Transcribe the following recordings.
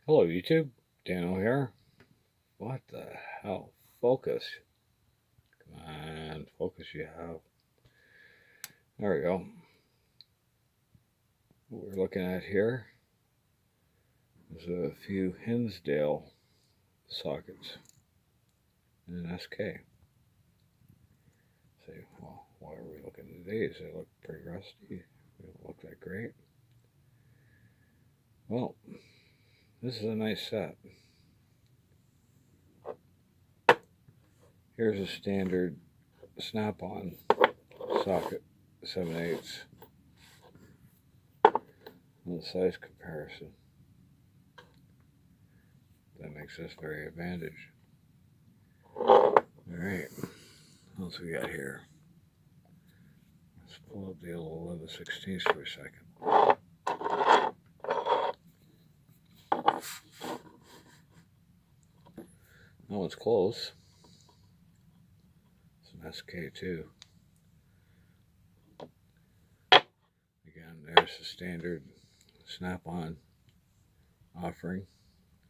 Hello YouTube, Dano here. What the hell? Focus. Come on, focus you have. There we go. What we're looking at here is a few Hinsdale sockets and an SK. Say, well, why are we looking at these? They look pretty rusty. They don't look that great. Well, this is a nice set. Here's a standard snap-on socket, 7/8. And the size comparison. That makes this very advantage. Alright, what else we got here? Let's pull up the old 11/16 for a second. That one's close. It's an SK too. Again, there's the standard snap-on offering,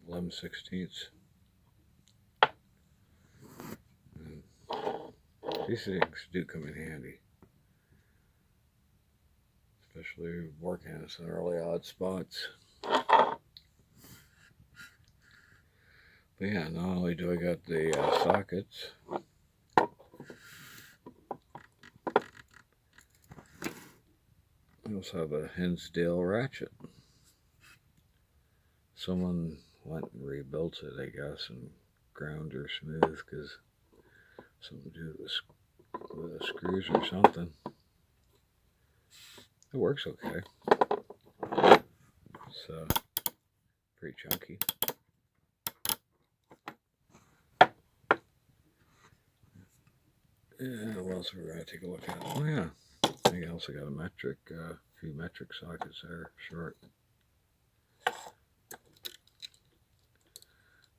11/16. These things do come in handy, especially working in some really odd spots. But yeah, not only do I got the sockets, I also have a Hinsdale ratchet. Someone went and rebuilt it, I guess, and ground her smooth because something to do with the screws or something. It works okay. So, pretty chunky. And what else are we going to take a look at? Oh yeah, I think I also got a few metric sockets there, short.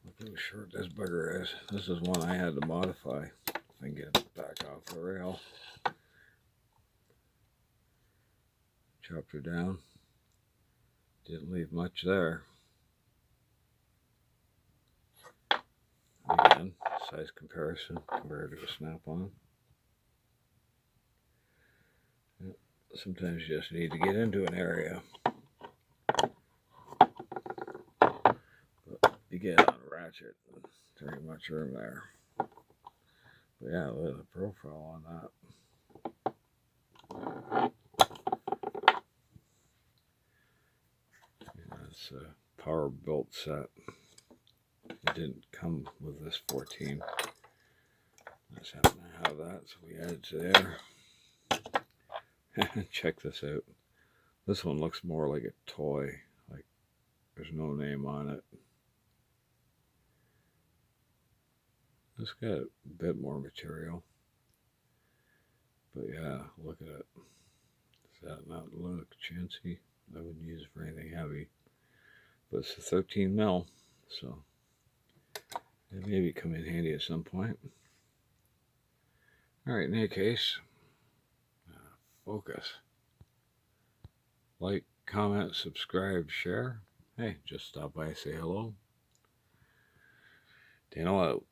Look how short this bugger is. This is one I had to modify and get it back off the rail. Chopped her down. Didn't leave much there. Again, size comparison compared to a snap-on. Sometimes you just need to get into an area. But you get on a ratchet, there ain't much room there. But yeah, look at the profile on that. Yeah, it's a power built set. It didn't come with this 14. I just happen to have that, so we added to there. Check this out. This one looks more like a toy, like there's no name on it. It's got a bit more material, but yeah, look at it. Does that not look chancy? I wouldn't use it for anything heavy, but it's a 13 mil, so it maybe come in handy at some point. Alright, in any case, focus. Like, comment, subscribe, share. Hey, just stop by and say hello. Dano out.